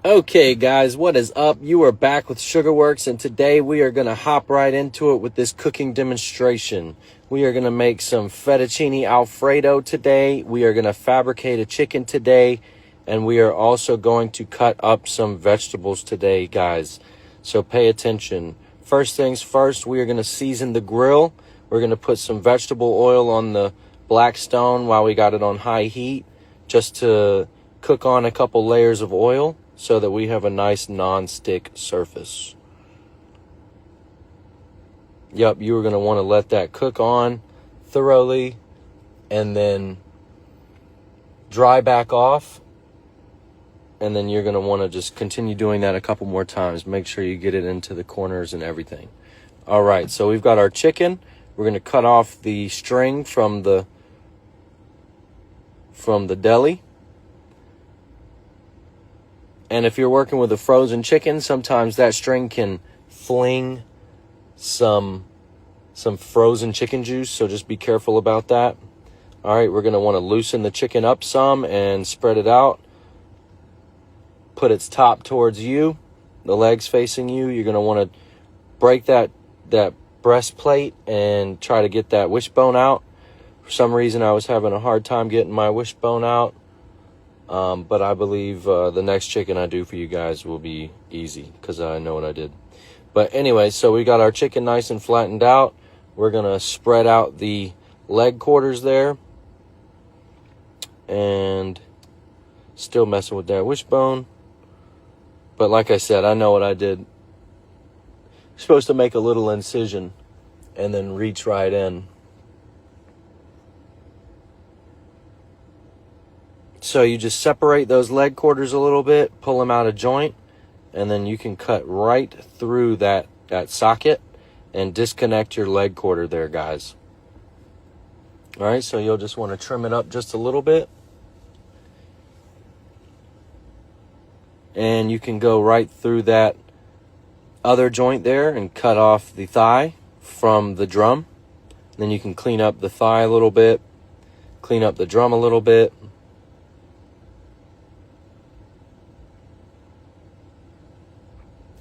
Okay, guys, what is up? You are back with Sugarworks, and today we are going to hop right into it with this cooking demonstration. We are going to make some fettuccine Alfredo today. We are going to fabricate a chicken today, and we are also going to cut up some vegetables today, guys. So pay attention. First things first, we are going to season the grill. We're going to put some vegetable oil on the Blackstone while we got it on high heat, just to cook on a couple layers of oil, so that we have a nice non-stick surface. Yep, you are going to want to let that cook on thoroughly and then dry back off. And then you're going to want to just continue doing that a couple more times. Make sure you get it into the corners and everything. All right, so we've got our chicken. We're going to cut off the string from the deli. And if you're working with a frozen chicken, sometimes that string can fling some frozen chicken juice, so just be careful about that. All right, we're going to want to loosen the chicken up some and spread it out. Put its top towards you, the legs facing you. You're going to want to break that breastplate and try to get that wishbone out. For some reason, I was having a hard time getting my wishbone out. But I believe the next chicken I do for you guys will be easy because I know what I did. But anyway, so we got our chicken nice and flattened out. We're going to spread out the leg quarters there. And still messing with that wishbone. But like I said, I know what I did. You're supposed to make a little incision and then reach right in. So you just separate those leg quarters a little bit, pull them out of joint, and then you can cut right through that socket and disconnect your leg quarter there, guys. All right, so you'll just want to trim it up just a little bit. And you can go right through that other joint there and cut off the thigh from the drum. Then you can clean up the thigh a little bit, clean up the drum a little bit.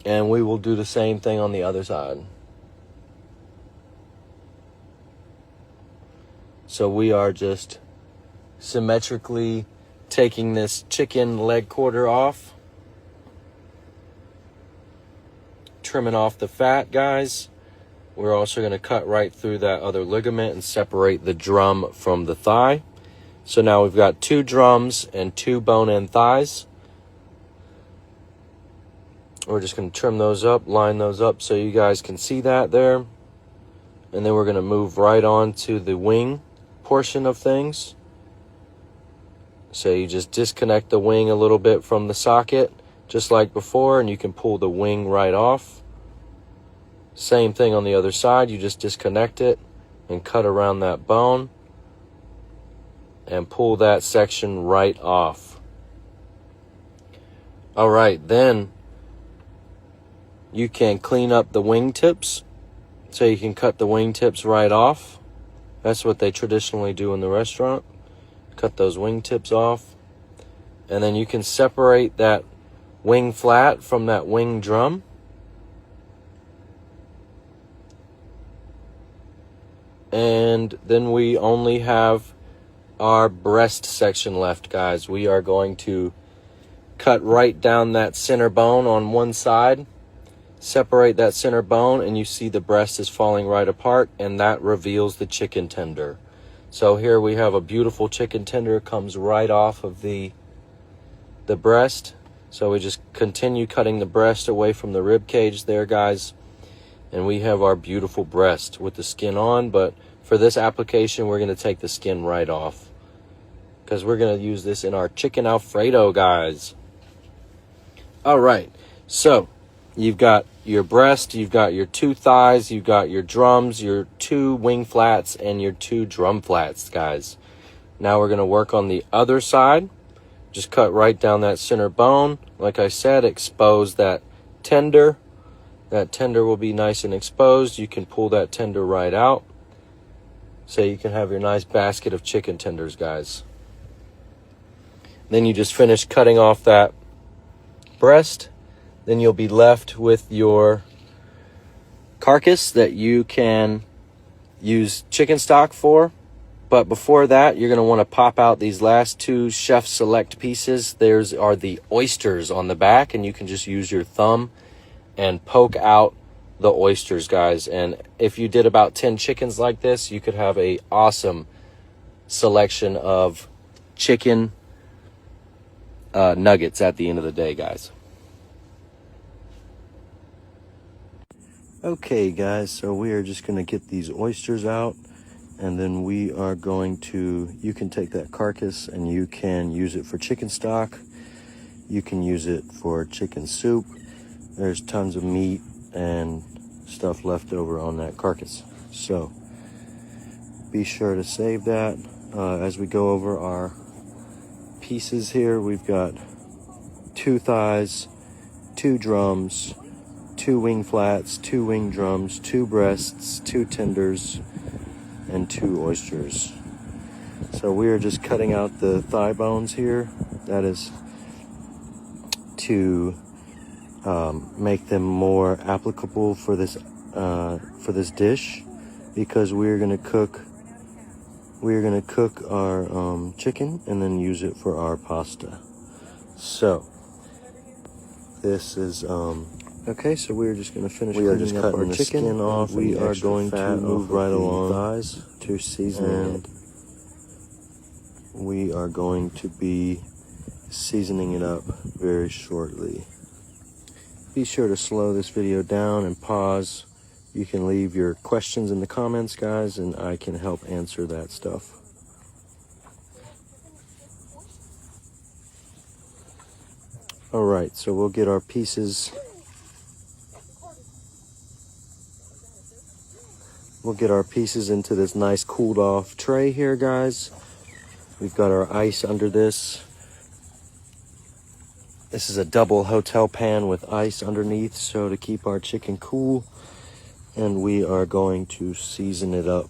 And we will do the same thing on the other side. So we are just symmetrically taking this chicken leg quarter off. Trimming off the fat, guys. We're also going to cut right through that other ligament and separate the drum from the thigh. So now we've got 2 drums and 2 bone-in thighs. We're just going to trim those up, line those up so you guys can see that there. And then we're going to move right on to the wing portion of things. So you just disconnect the wing a little bit from the socket, just like before, and you can pull the wing right off. Same thing on the other side. You just disconnect it and cut around that bone and pull that section right off. All right, then you can clean up the wingtips, so you can cut the wingtips right off. That's what they traditionally do in the restaurant. Cut those wingtips off. And then you can separate that wing flat from that wing drum. And then we only have our breast section left, guys. We are going to cut right down that center bone on one side. Separate that center bone, and you see the breast is falling right apart, and that reveals the chicken tender. So here we have a beautiful chicken tender. It comes right off of the breast. So we just continue cutting the breast away from the rib cage there, guys. And we have our beautiful breast with the skin on, but for this application, we're going to take the skin right off because we're going to use this in our Chicken Alfredo, guys. All right, so you've got your breast, you've got your 2 thighs, you've got your drums, your 2 wing flats, and your 2 drum flats, guys. Now we're going to work on the other side. Just cut right down that center bone. Like I said, expose that tender. That tender will be nice and exposed. You can pull that tender right out, so you can have your nice basket of chicken tenders, guys. Then you just finish cutting off that breast. Then you'll be left with your carcass that you can use chicken stock for. But before that, you're going to want to pop out these last two Chef Select pieces. There's are the oysters on the back, and you can just use your thumb and poke out the oysters, guys. And if you did about 10 chickens like this, you could have a awesome selection of chicken nuggets at the end of the day, guys. Okay, guys, so we are just going to get these oysters out, and then we are going to, you can take that carcass and you can use it for chicken stock. You can use it for chicken soup. There's tons of meat and stuff left over on that carcass. So be sure to save that. As we go over our pieces here, we've got 2 thighs, 2 drums, 2 wing flats, 2 wing drums, 2 breasts, 2 tenders, and 2 oysters. So we are just cutting out the thigh bones here. That is to make them more applicable for this dish, because we're gonna cook our chicken and then use it for our pasta. So this is okay. So we're just gonna finish. We are just cutting the chicken off. We are going to move right along thighs to season, and we are going to be seasoning it up very shortly. Be sure to slow this video down and pause. You can leave your questions in the comments, guys, and I can help answer that stuff. All right, so we'll get our pieces. We'll get our pieces into this nice cooled off tray here, guys. We've got our ice under this. This is a double hotel pan with ice underneath, so to keep our chicken cool. And we are going to season it up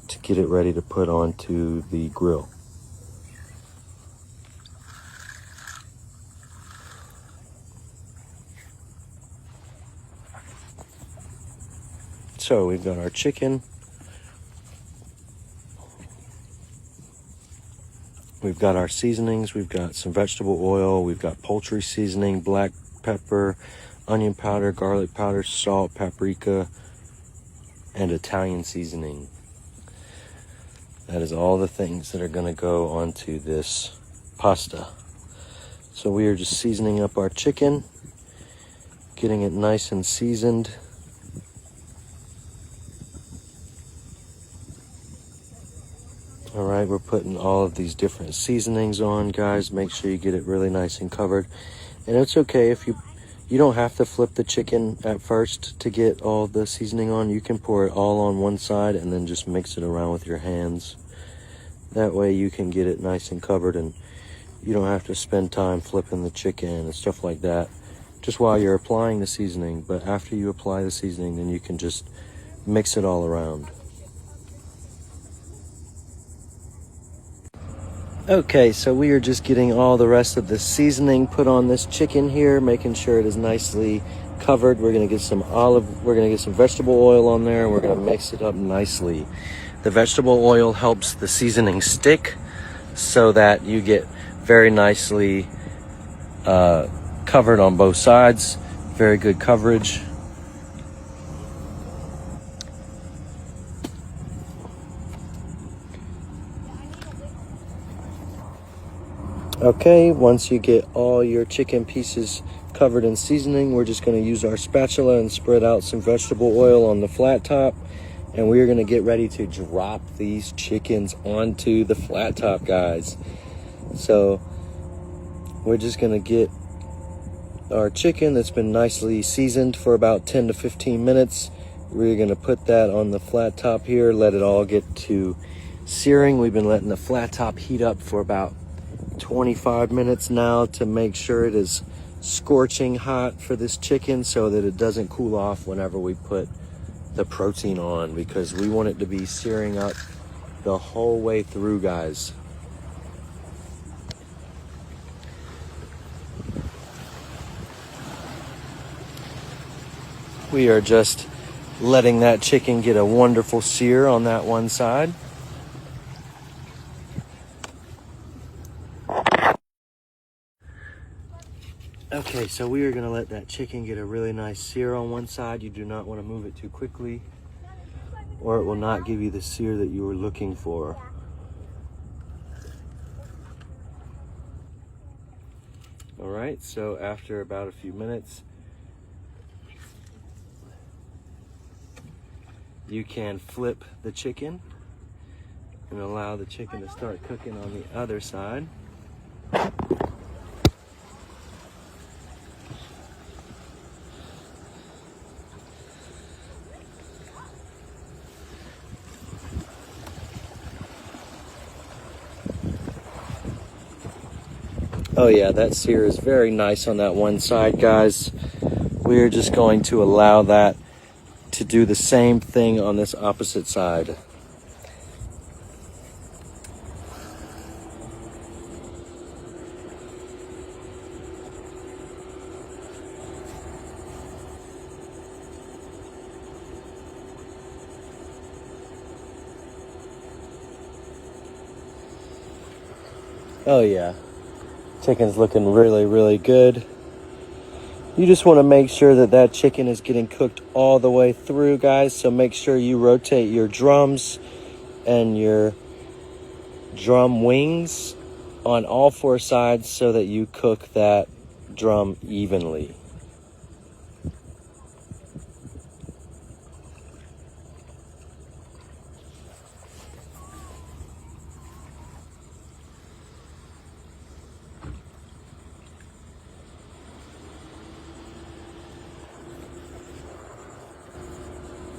to get it ready to put onto the grill. So we've got our chicken. We've got our seasonings. We've got some vegetable oil. We've got poultry seasoning, black pepper, onion powder, garlic powder, salt, paprika, and Italian seasoning. That is all the things that are going to go onto this pasta. So we are just seasoning up our chicken, getting it nice and seasoned. All right, we're putting all of these different seasonings on, guys. Make sure you get it really nice and covered. And it's okay if you don't have to flip the chicken at first to get all the seasoning on. You can pour it all on one side and then just mix it around with your hands. That way you can get it nice and covered, and you don't have to spend time flipping the chicken and stuff like that just while you're applying the seasoning. But after you apply the seasoning, then you can just mix it all around. Okay, so we are just getting all the rest of the seasoning put on this chicken here, making sure it is nicely covered. We're gonna get some vegetable oil on there, and we're gonna mix it up nicely. The vegetable oil helps the seasoning stick so that you get very nicely covered on both sides. Very good coverage. Okay, once you get all your chicken pieces covered in seasoning, we're just going to use our spatula and spread out some vegetable oil on the flat top. And we're going to get ready to drop these chickens onto the flat top, guys. So we're just going to get our chicken that's been nicely seasoned for about 10 to 15 minutes. We're going to put that on the flat top here, let it all get to searing. We've been letting the flat top heat up for about 25 minutes now to make sure it is scorching hot for this chicken so that it doesn't cool off whenever we put the protein on, because we want it to be searing up the whole way through, guys. We are just letting that chicken get a wonderful sear on that one side. Okay, so we are going to let that chicken get a really nice sear on one side. You do not want to move it too quickly, or it will not give you the sear that you were looking for. All right, so after about a few minutes, you can flip the chicken and allow the chicken to start cooking on the other side. Oh yeah, that sear is very nice on that one side, guys. We're just going to allow that to do the same thing on this opposite side. Oh yeah, chicken's looking really, really good. You just want to make sure that that chicken is getting cooked all the way through, guys. So make sure you rotate your drums and your drum wings on all four sides so that you cook that drum evenly.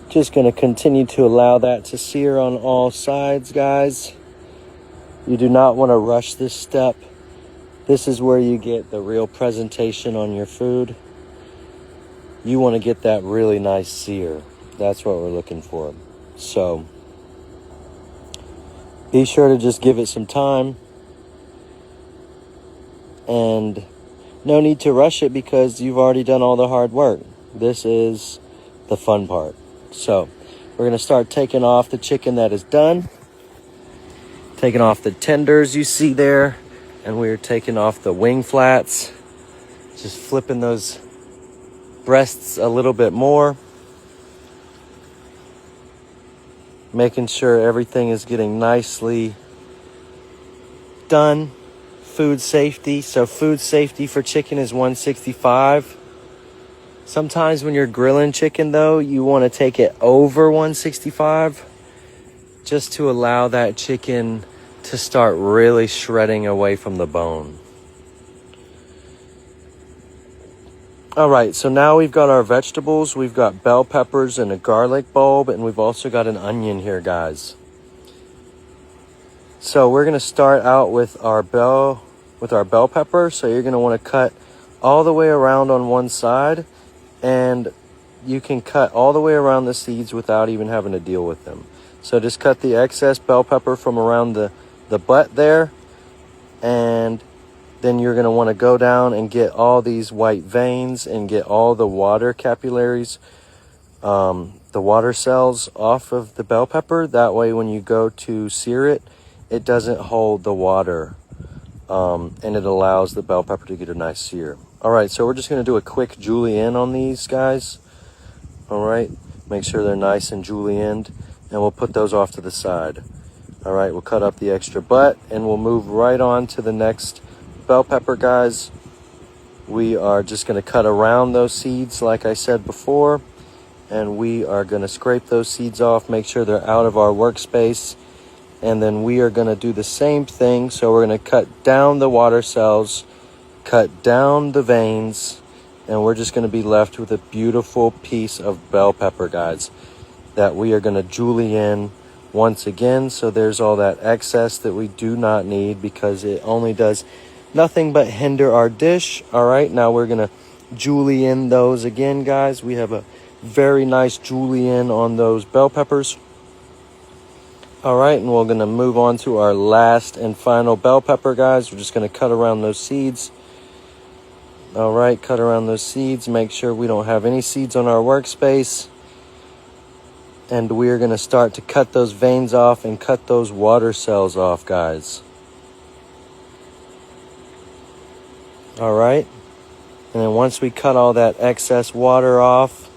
Just going to continue to allow that to sear on all sides, guys. You do not want to rush this step. This is where you get the real presentation on your food. You want to get that really nice sear. That's what we're looking for. So be sure to just give it some time. And no need to rush it because you've already done all the hard work. This is the fun part. So we're going to start taking off the chicken that is done. Taking off the tenders you see there. And we're taking off the wing flats. Just flipping those breasts a little bit more. Making sure everything is getting nicely done. Food safety. So food safety for chicken is 165. Sometimes when you're grilling chicken, though, you want to take it over 165 just to allow that chicken to start really shredding away from the bone. All right, so now we've got our vegetables. We've got bell peppers and a garlic bulb, and we've also got an onion here, guys. So we're going to start out with our bell pepper. So you're going to want to cut all the way around on one side. And you can cut all the way around the seeds without even having to deal with them. So just cut the excess bell pepper from around the butt there. And then you're going to want to go down and get all these white veins and get all the water capillaries, the water cells off of the bell pepper. That way when you go to sear it, it doesn't hold the water. And it allows the bell pepper to get a nice sear. All right, so we're just going to do a quick julienne on these guys. All right, make sure they're nice and julienned, and we'll put those off to the side. All right, we'll cut up the extra butt, and we'll move right on to the next bell pepper, guys. We are just going to cut around those seeds, like I said before, and we are going to scrape those seeds off, make sure they're out of our workspace, and then we are going to do the same thing. So we're going to cut down the water cells, cut down the veins, and we're just going to be left with a beautiful piece of bell pepper, guys, that we are going to julienne once again. So there's all that excess that we do not need because it only does nothing but hinder our dish. All right, now we're going to julienne those again, guys. We have a very nice julienne on those bell peppers. All right, and we're going to move on to our last and final bell pepper, guys. We're just going to cut around those seeds. All right, cut around those seeds. Make sure we don't have any seeds on our workspace. And we're going to start to cut those veins off and cut those water cells off, guys. All right. And then once we cut all that excess water off,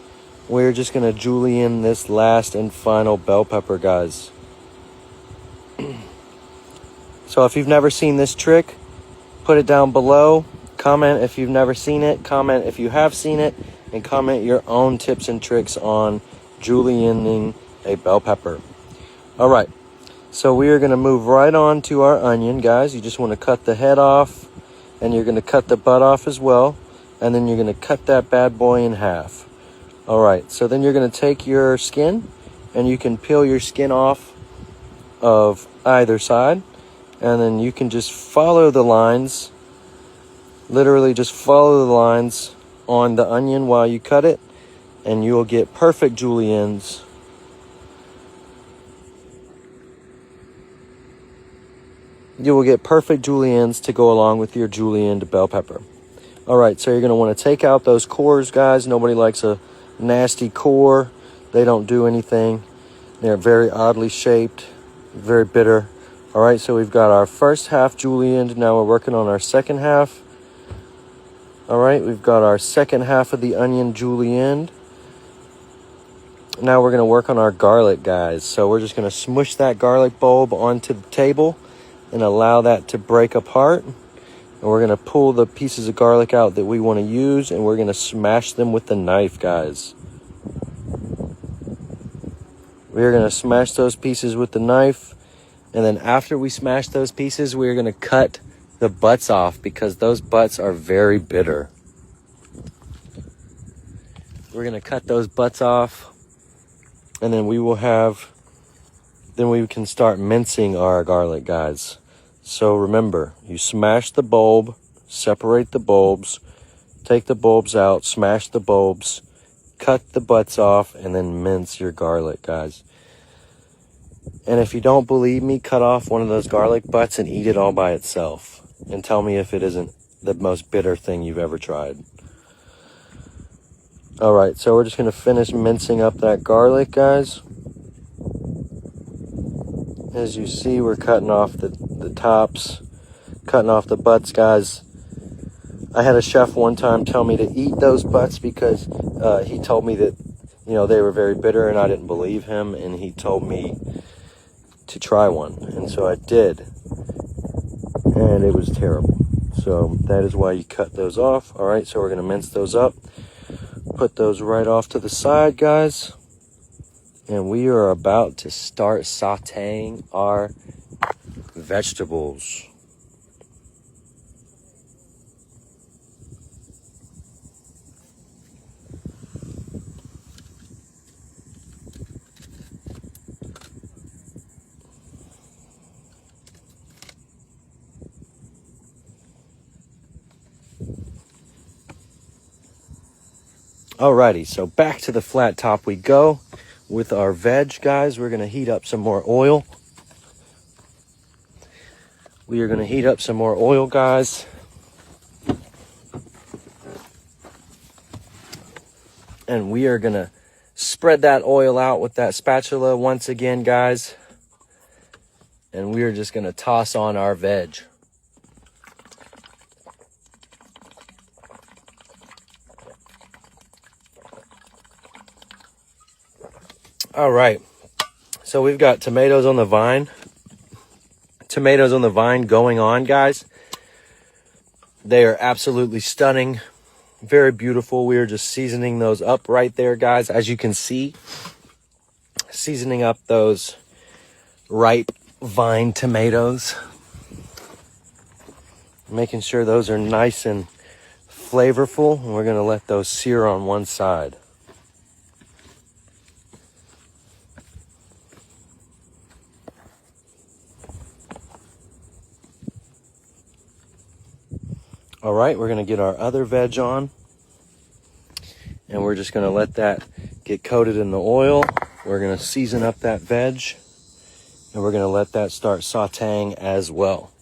we're just going to julienne this last and final bell pepper, guys. So if you've never seen this trick, put it down below. Comment if you've never seen it. Comment if you have seen it. And comment your own tips and tricks on julienning a bell pepper. All right. So we are going to move right on to our onion, guys. You just want to cut the head off. And you're going to cut the butt off as well. And then you're going to cut that bad boy in half. All right. So then you're going to take your skin. And you can peel your skin off of either side. And then you can just follow the lines. Literally just follow the lines on the onion while you cut it. And you'll get perfect juliennes. You will get perfect juliennes to go along with your julienned bell pepper. All right, so you're going to want to take out those cores, guys. Nobody likes a nasty core. They don't do anything. They're very oddly shaped, very bitter. All right, so we've got our first half julienned. Now we're working on our second half. All right, we've got our second half of the onion julienned. Now we're going to work on our garlic, guys. So we're just going to smush that garlic bulb onto the table and allow that to break apart. And we're going to pull the pieces of garlic out that we want to use, and we're going to smash them with the knife, guys. We're going to smash those pieces with the knife. And then after we smash those pieces, we're going to cut the butts off because those butts are very bitter. We're going to cut those butts off. And then we can start mincing our garlic, guys. So remember, you smash the bulb, separate the bulbs, take the bulbs out, smash the bulbs, cut the butts off, and then mince your garlic, guys. And if you don't believe me, cut off one of those garlic butts and eat it all by itself. And tell me if it isn't the most bitter thing you've ever tried. All right, so we're just going to finish mincing up that garlic, guys. As you see, we're cutting off the tops, cutting off the butts, guys. I had a chef one time tell me to eat those butts because he told me that, they were very bitter, and I didn't believe him, and he told me to try one. And so I did, and it was terrible. So that is why you cut those off. All right, so we're going to mince those up. Put those right off to the side, guys. And we are about to start sauteing our vegetables. Alrighty, so back to the flat top we go with our veg, guys. We're going to heat up some more oil. We are going to heat up some more oil, guys. And we are going to spread that oil out with that spatula once again, guys. And we are just going to toss on our veg. All right, so we've got tomatoes on the vine. Tomatoes on the vine going on, guys. They are absolutely stunning. Very beautiful. We are just seasoning those up right there, guys. As you can see, seasoning up those ripe vine tomatoes. Making sure those are nice and flavorful. And we're going to let those sear on one side. All right, we're going to get our other veg on. And we're just going to let that get coated in the oil. We're going to season up that veg. And we're going to let that start sauteing as well.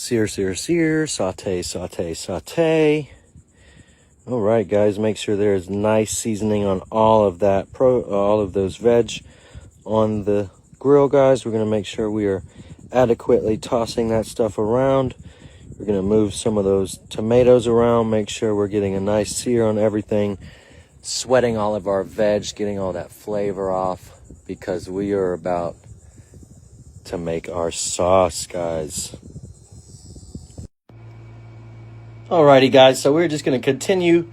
Sear, sear, sear, saute, saute, saute. All right, guys, make sure there's nice seasoning on all of that, all of those veg on the grill, guys. We're gonna make sure we are adequately tossing that stuff around. We're gonna move some of those tomatoes around, make sure we're getting a nice sear on everything, sweating all of our veg, getting all that flavor off, because we are about to make our sauce, guys. Alrighty, guys, so we're just going to continue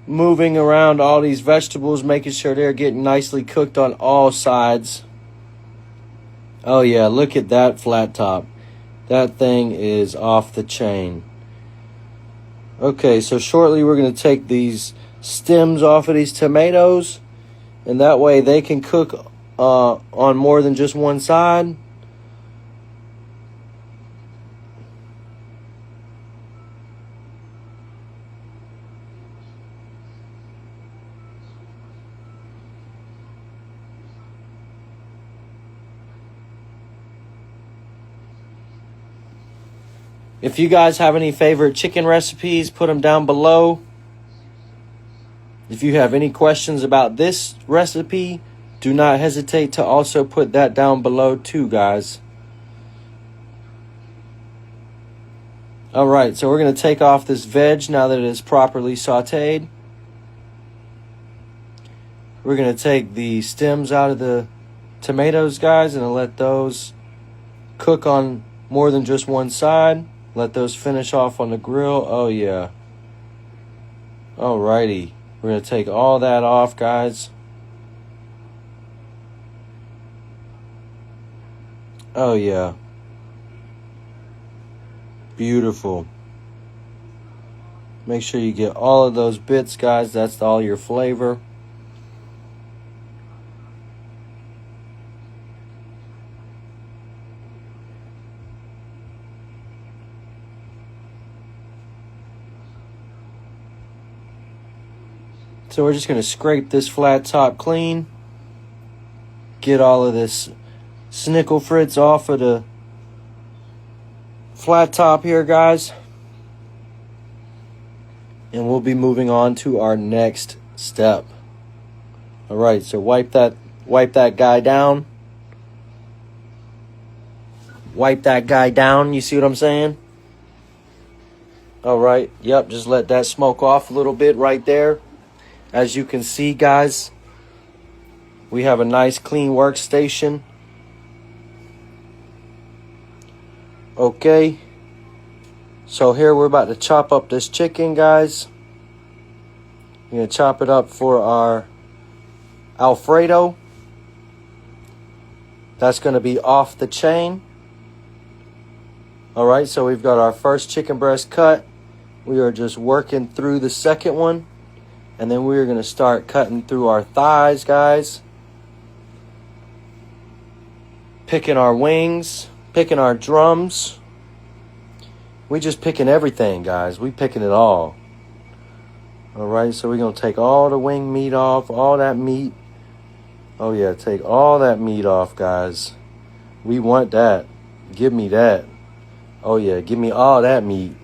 moving around all these vegetables, making sure they're getting nicely cooked on all sides. Oh yeah, look at that flat top. That thing is off the chain. Okay, so shortly we're going to take these stems off of these tomatoes, and that way they can cook on more than just one side. If you guys have any favorite chicken recipes, put them down below. If you have any questions about this recipe, do not hesitate to also put that down below too, guys. All right, so we're going to take off this veg now that it is properly sauteed. We're going to take the stems out of the tomatoes, guys, and let those cook on more than just one side. Let those finish off on the grill. Oh, yeah. Alrighty. We're going to take all that off, guys. Oh, yeah. Beautiful. Make sure you get all of those bits, guys. That's all your flavor. So we're just going to scrape this flat top clean. Get all of this snickle fritz off of the flat top here, guys. And we'll be moving on to our next step. All right, so wipe that guy down. Wipe that guy down, you see what I'm saying? All right, yep, just let that smoke off a little bit right there. As you can see, guys, we have a nice clean workstation. Okay, so here we're about to chop up this chicken, guys. We're going to chop it up for our Alfredo. That's going to be off the chain. All right, so we've got our first chicken breast cut. We are just working through the second one. And then we're going to start cutting through our thighs, guys. Picking our wings. Picking our drums. We just picking everything, guys. We picking it all. Alright, so we're going to take all the wing meat off. All that meat. Oh, yeah, take all that meat off, guys. We want that. Give me that. Oh, yeah, give me all that meat.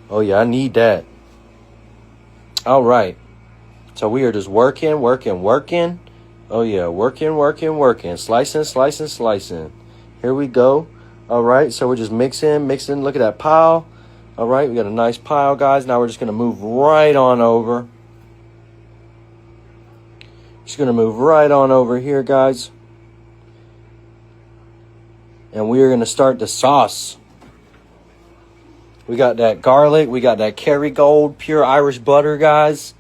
Oh, yeah, I need that. Alright. So we are just working. Oh, yeah, working. Slicing. Here we go. All right, so we're just mixing. Look at that pile. All right, we got a nice pile, guys. Now we're just going to move right on over. Just going to move right on over here, guys. And we are going to start the sauce. We got that garlic. We got that Kerrygold pure Irish butter, guys.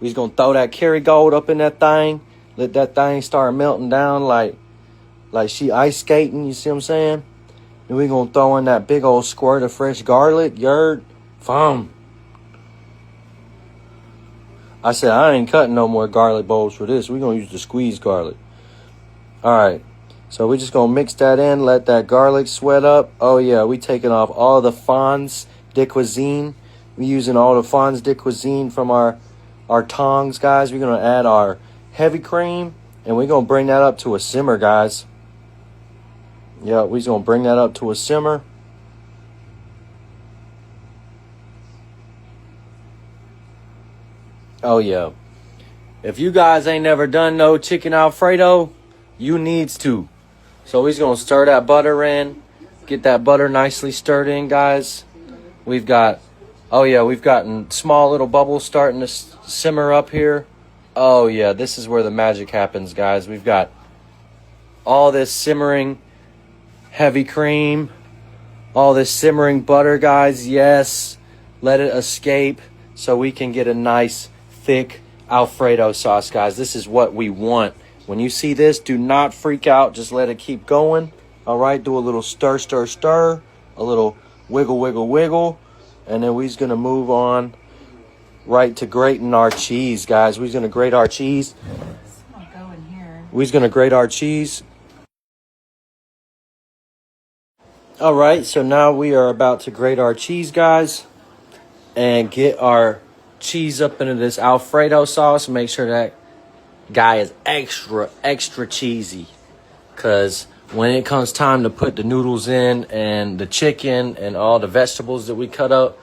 We're just going to throw that Kerrygold up in that thing. Let that thing start melting down like she ice skating. You see what I'm saying? And we're going to throw in that big old squirt of fresh garlic. Yerd. Fum. I said, I ain't cutting no more garlic bowls for this. We're going to use the squeezed garlic. All right. So we're just going to mix that in. Let that garlic sweat up. Oh, yeah. We taking off all the fonds de cuisine. We using all the fonds de cuisine from our tongs, guys. We're going to add our heavy cream, and we're going to bring that up to a simmer, guys. Yeah, we're going to bring that up to a simmer. Oh, yeah. If you guys ain't never done no chicken Alfredo, you needs to. So we're going to stir that butter in. Get that butter nicely stirred in, guys. We've got, oh, yeah, we've gotten small little bubbles starting to simmer up here. Oh, yeah, this is where the magic happens, guys. We've got all this simmering heavy cream. All this simmering butter, guys. Yes. Let it escape so we can get a nice, thick Alfredo sauce, guys. This is what we want. When you see this, do not freak out. Just let it keep going. All right, do a little stir, stir, stir. A little wiggle, wiggle, wiggle. And then we're going to move on right to grating our cheese, guys. We're going to grate our cheese. We're going to grate our cheese. All right, so now we are about to grate our cheese, guys. And get our cheese up into this Alfredo sauce. Make sure that guy is extra, extra cheesy. Because when it comes time to put the noodles in and the chicken and all the vegetables that we cut up,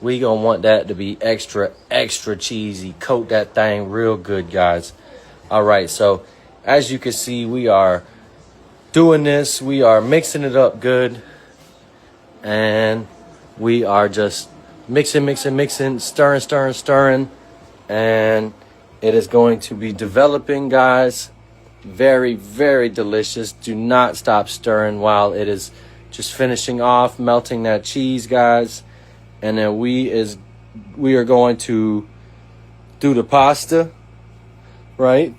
we going to want that to be extra, extra cheesy. Coat that thing real good, guys. All right, so as you can see, we are doing this. We are mixing it up good. And we are just mixing, mixing, mixing, stirring, stirring, stirring. And it is going to be developing, guys. Very, very delicious. Do not stop stirring while it is just finishing off, melting that cheese, guys. And then we are going to do the pasta, right?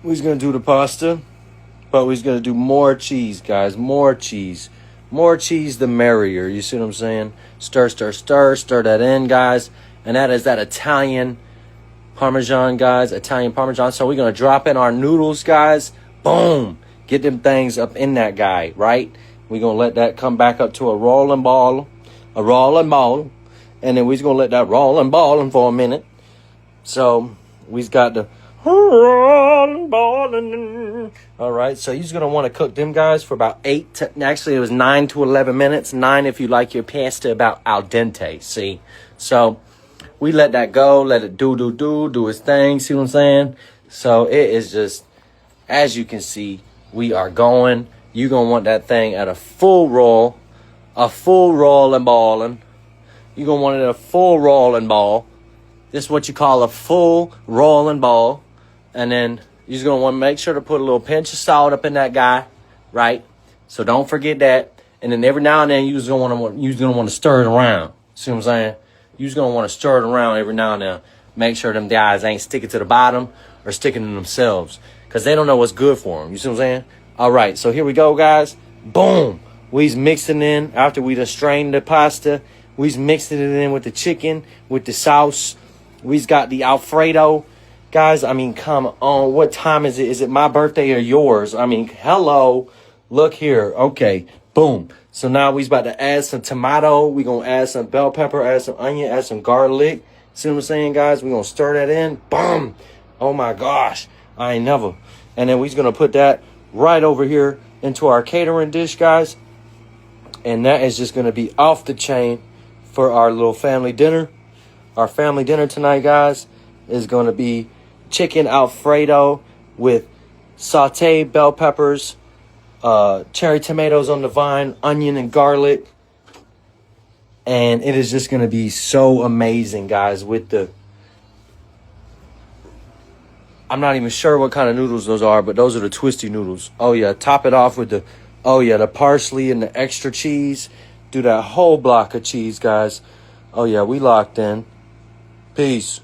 We're going to do the pasta, but we're going to do more cheese, guys. More cheese. More cheese, the merrier. You see what I'm saying? Stir, stir, stir. Stir that in, guys. And that is that Italian Parmesan, guys. Italian Parmesan. So we're going to drop in our noodles, guys. Boom. Get them things up in that guy, right? We're going to let that come back up to a rolling ball. A rolling ball. And then we're going to let that rolling balling for a minute. So we've got the rolling balling. All right. So you're going to want to cook them, guys, for about 8 to, actually it was 9 to 11 minutes. 9 if you like your pasta about al dente. See? So we let that go. Let it do its thing. See what I'm saying? So it is just, as you can see, we are going. You're going to want that thing at a full roll. A full rolling balling. You're going to want it a full rolling ball. This is what you call a full rolling ball. And then you're just going to want to make sure to put a little pinch of salt up in that guy. Right? So don't forget that. And then every now and then you're going to want to stir it around. See what I'm saying? You're just going to want to stir it around every now and then. Make sure them guys ain't sticking to the bottom or sticking to themselves. Because they don't know what's good for them. You see what I'm saying? All right. So here we go, guys. Boom. We's mixing in, after we done strained the pasta, we's mixing it in with the chicken, with the sauce. We's got the Alfredo. Guys, I mean, come on. What time is it? Is it my birthday or yours? I mean, hello. Look here. Okay. Boom. So now we's about to add some tomato. We're going to add some bell pepper, add some onion, add some garlic. See what I'm saying, guys? We're going to stir that in. Boom. Oh, my gosh. I ain't never. And then we're going to put that right over here into our catering dish, guys. And that is just going to be off the chain for our little family dinner. Our family dinner tonight, guys, is going to be chicken Alfredo with sauteed bell peppers, cherry tomatoes on the vine, onion and garlic. And it is just going to be so amazing, guys, with the... I'm not even sure what kind of noodles those are, but those are the twisty noodles. Oh, yeah, top it off with the... Oh, yeah, the parsley and the extra cheese. Do that whole block of cheese, guys. Oh, yeah, we locked in. Peace.